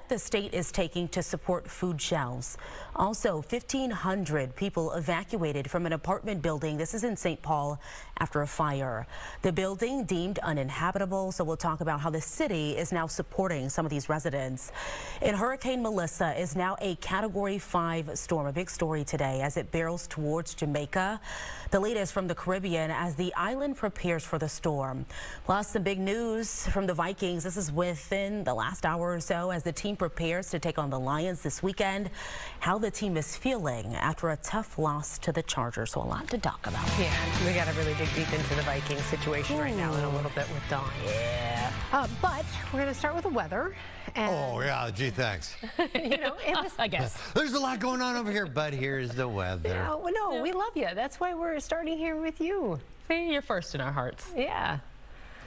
step the state is taking to support food shelves. Also, 1,500 people evacuated from an apartment building. This is in St. Paul after a fire. The building deemed uninhabitable, so we'll talk about how the city is now supporting some of these residents. And Hurricane Melissa is now a Category 5 storm, a big story today as it barrels towards Jamaica. The latest from the Caribbean as the island prepares for the storm. Plus, some big news from the Vikings. This is within the last hour or so as the team prepares to take on the Lions this weekend. How the team is feeling after a tough loss to the Chargers. So a lot to talk about. Yeah, we got to really dig deep into the Vikings situation right now in a little bit with Dawn. Yeah. But we're going to start with the weather. And, oh, yeah. Gee, thanks. you know, it was, I guess. There's a lot going on over here, but here's the weather. No, we love you. That's why we're starting here with you. See, you're first in our hearts. Yeah.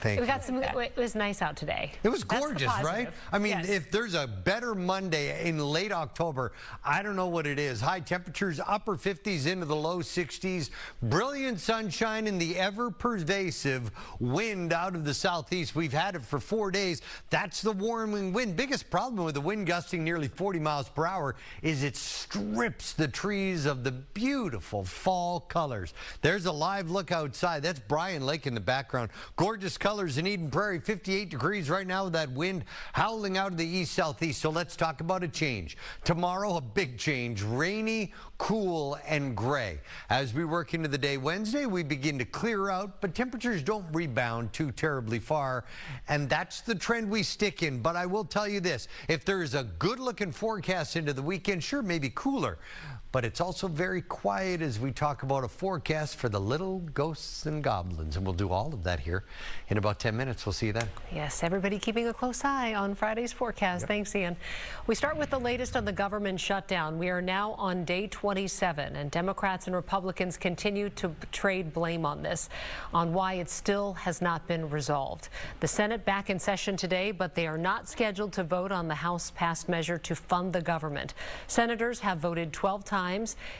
Thank We you. got some. It was nice out today. It was gorgeous, right? I mean, Yes. if there's a better Monday in late October, I don't know what it is. High temperatures, upper 50s into the low 60s, brilliant sunshine and the ever-pervasive wind out of the southeast. We've had it for 4 days. That's the warming wind. Biggest problem with the wind gusting nearly 40 miles per hour is it strips the trees of the beautiful fall colors. There's a live look outside. That's Bryan Lake in the background. Gorgeous colors in Eden Prairie, 58 degrees right now with that wind howling out of the east-southeast. So let's talk about a change. Tomorrow, a big change. Rainy, cool, and gray. As we work into the day Wednesday, we begin to clear out, but temperatures don't rebound too terribly far. And that's the trend we stick in. But I will tell you this, if there is a good-looking forecast into the weekend, sure, maybe cooler. But it's also very quiet as we talk about a forecast for the little ghosts and goblins. And we'll do all of that here in about 10 minutes. We'll see you then. Yes, everybody keeping a close eye on Friday's forecast. Yep. Thanks, Ian. We start with the latest on the government shutdown. We are now on day 27, and Democrats and Republicans continue to trade blame on this, on why it still has not been resolved. The Senate back in session today, but they are not scheduled to vote on the House-passed measure to fund the government. Senators have voted 12 times.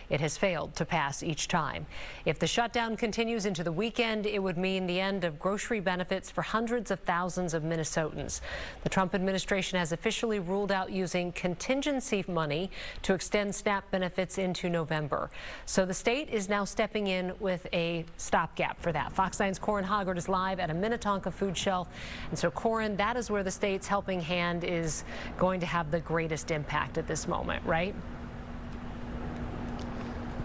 It has failed to pass each time. If the shutdown continues into the weekend, it would mean the end of grocery benefits for hundreds of thousands of Minnesotans. The Trump administration has officially ruled out using contingency money to extend SNAP benefits into November. So the state is now stepping in with a stopgap for that. Fox 9's Corin Hoggard is live at a Minnetonka food shelf. And so, Corin, that is where the state's helping hand is going to have the greatest impact at this moment, right?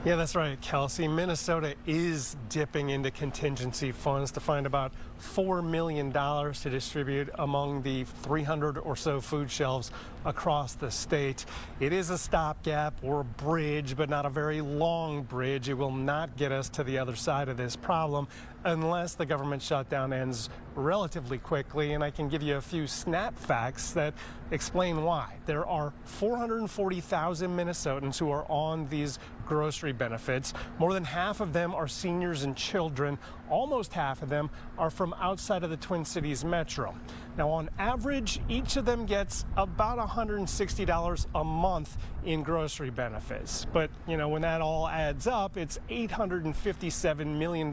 Yeah, that's right, Kelsey. Minnesota is dipping into contingency funds to find about $4 million to distribute among the 300 or so food shelves across the state. It is a stopgap or a bridge, but not a very long bridge. It will not get us to the other side of this problem unless the government shutdown ends relatively quickly. And I can give you a few SNAP facts that explain why. There are 440,000 Minnesotans who are on these grocery benefits. More than half of them are seniors and children. Almost half of them are from outside of the Twin Cities metro. Now, on average, each of them gets about $160 a month in grocery benefits. But, you know, when that all adds up, it's $857 million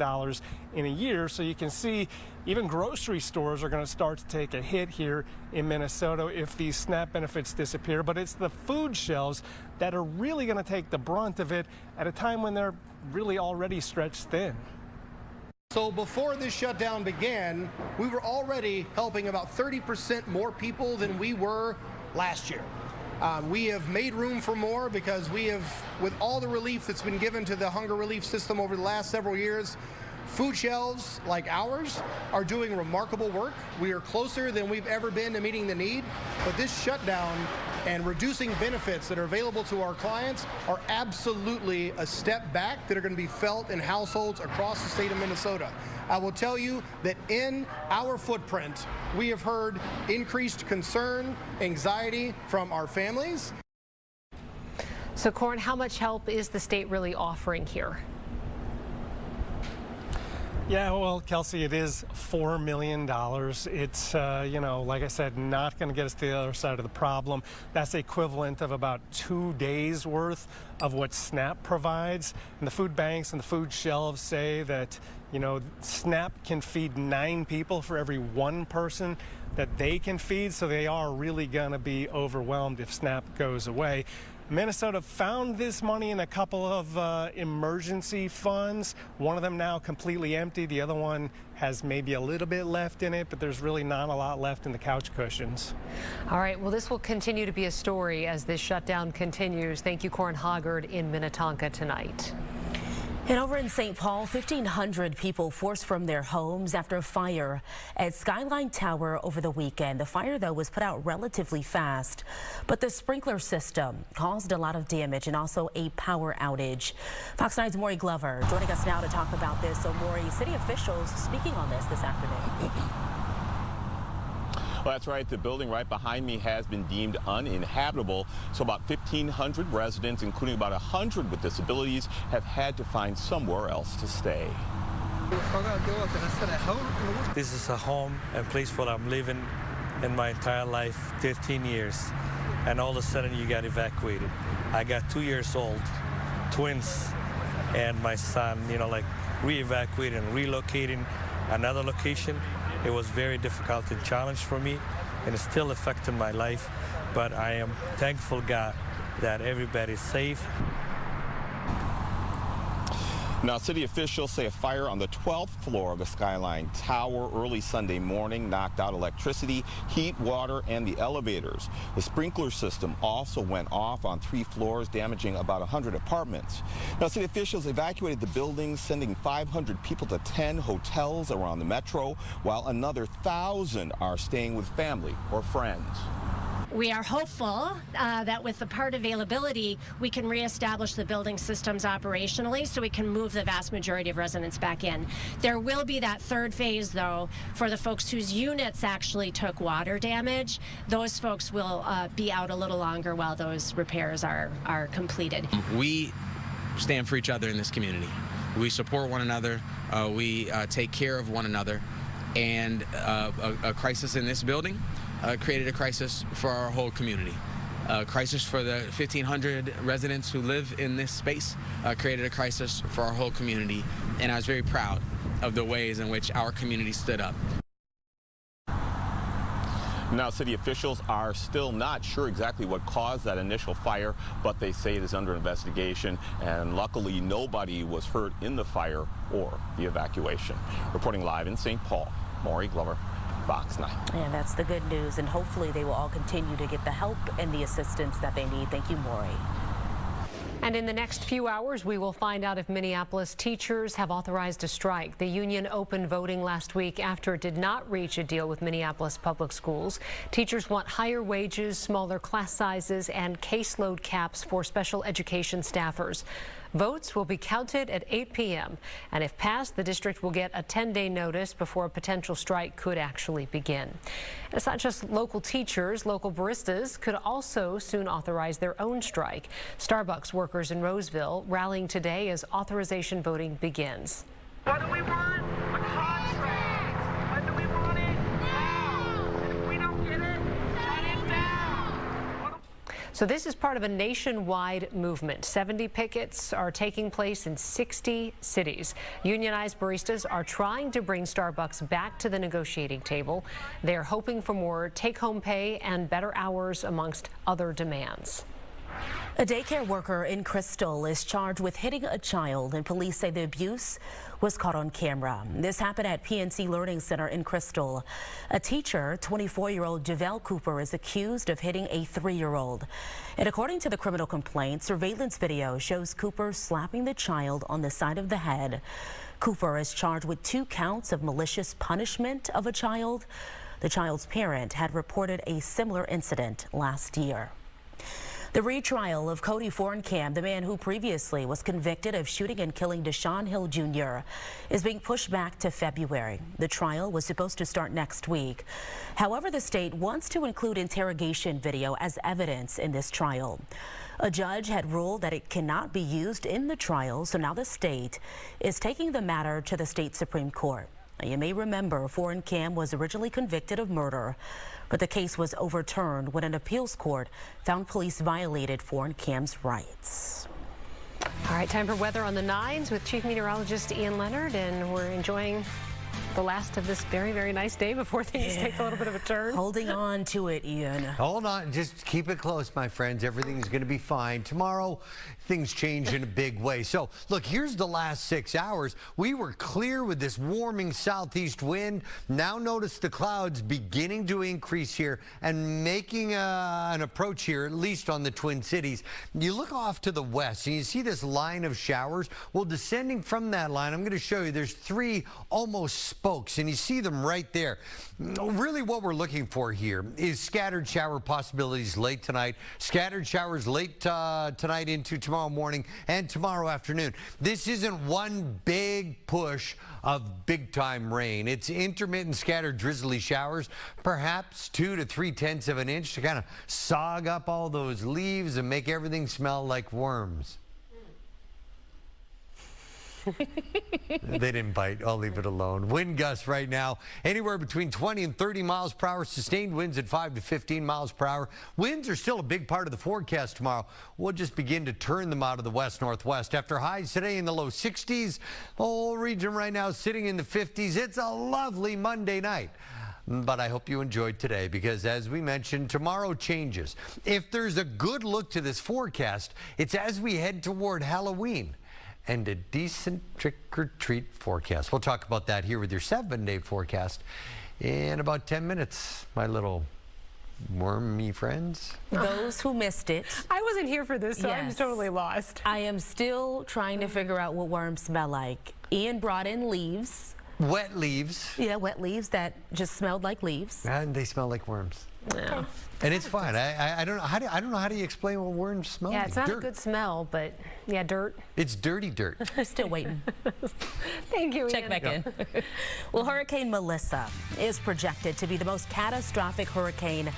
in a year. So you can see even grocery stores are going to start to take a hit here in Minnesota if these SNAP benefits disappear. But it's the food shelves that are really going to take the brunt of it at a time when they're really already stretched thin. So before this shutdown began, we were already helping about 30% more people than we were last year. We have made room for more because we have, with all the relief that's been given to the hunger relief system over the last several years, food shelves like ours are doing remarkable work. We are closer than we've ever been to meeting the need, but this shutdown and reducing benefits that are available to our clients are absolutely a step back that are going to be felt in households across the state of Minnesota. I will tell you that in our footprint, we have heard increased concern, anxiety from our families. So, Corin, how much help is the state really offering here? Yeah, well, Kelsey, it is $4 million. It's, you know, like I said, not going to get us to the other side of the problem. That's the equivalent of about 2 days worth of what SNAP provides. And the food banks and the food shelves say that, you know, SNAP can feed 9 people for every 1 person that they can feed. So they are really going to be overwhelmed if SNAP goes away. Minnesota found this money in a couple of emergency funds. One of them now completely empty. The other one has maybe a little bit left in it, but there's really not a lot left in the couch cushions. All right, well, this will continue to be a story as this shutdown continues. Thank you, Corin Hoggard in Minnetonka tonight. And over in St. Paul, 1,500 people forced from their homes after a fire at Skyline Tower over the weekend. The fire, though, was put out relatively fast, but the sprinkler system caused a lot of damage and also a power outage. Fox 9's Maury Glover joining us now to talk about this. So, Maury, city officials speaking on this afternoon. Well, that's right. The building right behind me has been deemed uninhabitable. So about 1,500 residents, including about 100 with disabilities, have had to find somewhere else to stay. This is a home and place where I'm living in my entire life, 15 years. And all of a sudden you got evacuated. I got 2 years old, twins, and my son, you know, like re-evacuating and relocating another location. It was very difficult and challenge for me, and it's still affecting my life. But I am thankful, God, that everybody's safe. Now, city officials say a fire on the 12th floor of the Skyline Tower early Sunday morning knocked out electricity, heat, water, and the elevators. The sprinkler system also went off on 3 floors, damaging about 100 apartments. Now, city officials evacuated the building, sending 500 people to 10 hotels around the metro, while another 1,000 are staying with family or friends. We are hopeful that with the part availability, we can reestablish the building systems operationally so we can move the vast majority of residents back in. There will be that third phase, though, for the folks whose units actually took water damage. Those folks will be out a little longer while those repairs are completed. We stand for each other in this community. We support one another. We take care of one another. And a crisis in this building created a crisis for our whole community. A crisis for the 1,500 residents who live in this space created a crisis for our whole community. And I was very proud of the ways in which our community stood up. Now, city officials are still not sure exactly what caused that initial fire, but they say it is under investigation, and luckily nobody was hurt in the fire or the evacuation. Reporting live in St. Paul, Maury Glover, Fox 9. And that's the good news, and hopefully they will all continue to get the help and the assistance that they need. Thank you, Maury. And in the next few hours, we will find out if Minneapolis teachers have authorized a strike. The union opened voting last week after it did not reach a deal with Minneapolis public schools. Teachers want higher wages, smaller class sizes, and caseload caps for special education staffers. Votes will be counted at 8 p.m. and if passed, the district will get a 10-day notice before a potential strike could actually begin. It's not just local teachers. Local baristas could also soon authorize their own strike. Starbucks workers in Roseville rallying today as authorization voting begins. What do we want? A contract. When do we want it? Now. And if we don't get it, shut it down. So this is part of a nationwide movement. 70 pickets are taking place in 60 cities. Unionized baristas are trying to bring Starbucks back to the negotiating table. They're hoping for more take-home pay and better hours, amongst other demands. A daycare worker in Crystal is charged with hitting a child, and police say the abuse was caught on camera. This happened at PNC Learning Center in Crystal. A teacher, 24-year-old Javelle Cooper, is accused of hitting a 3-year-old. And according to the criminal complaint, surveillance video shows Cooper slapping the child on the side of the head. Cooper is charged with 2 counts of malicious punishment of a child. The child's parent had reported a similar incident last year. The retrial of Cody Forencamp, the man who previously was convicted of shooting and killing Deshaun Hill Jr., is being pushed back to February. The trial was supposed to start next week. However, the state wants to include interrogation video as evidence in this trial. A judge had ruled that it cannot be used in the trial, so now the state is taking the matter to the state Supreme Court. You may remember Forencamp was originally convicted of murder, but the case was overturned when an appeals court found police violated Forencamp's rights. All right, time for weather on the 9s with Chief Meteorologist Ian Leonard, and we're enjoying the last of this very, very nice day before things take a little bit of a turn. Holding on to it, Ian. Hold on. Just keep it close, my friends. Everything's going to be fine. Tomorrow, things change in a big way. So, look, here's the last 6 hours. We were clear with this warming southeast wind. Now notice the clouds beginning to increase here and making an approach here, at least on the Twin Cities. You look off to the west and you see this line of showers. Well, descending from that line, I'm going to show you, there's 3 almost spokes, and you see them right there. Really what we're looking for here is scattered shower possibilities late tonight, scattered showers late tonight into tomorrow morning and tomorrow afternoon. This isn't one big push of big-time rain. It's intermittent scattered drizzly showers, perhaps 2 to 3/10 of an inch to kind of sog up all those leaves and make everything smell like worms. They didn't bite. I'll leave it alone. Wind gusts right now anywhere between 20 and 30 miles per hour. Sustained winds at 5 to 15 miles per hour. Winds are still a big part of the forecast tomorrow. We'll just begin to turn them out of the west-northwest. After highs today in the low 60s, the whole region right now sitting in the 50s. It's a lovely Monday night. But I hope you enjoyed today because, as we mentioned, tomorrow changes. If there's a good look to this forecast, it's as we head toward Halloween and a decent trick-or-treat forecast. We'll talk about that here with your 7-day forecast in about 10 minutes, my little wormy friends. Those who missed it. I wasn't here for this, so I'm totally lost. I am still trying to figure out what worms smell like. Ian brought in leaves. Wet leaves. Yeah, wet leaves that just smelled like leaves. And they smell like worms. Yeah. And it's fine. I don't know how do you explain what worms smell like? Yeah, it's not dirt. a good smell, but yeah, dirt. It's dirty dirt. Still waiting. Thank you, Check Ian. back in. Well, Hurricane Melissa is projected to be the most catastrophic hurricane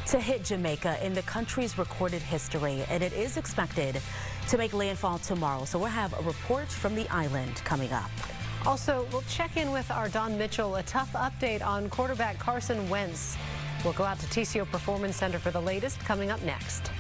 to hit Jamaica in the country's recorded history, and it is expected to make landfall tomorrow. So we'll have a report from the island coming up. Also, we'll check in with our Don Mitchell, a tough update on quarterback Carson Wentz. We'll go out to TCO Performance Center for the latest coming up next.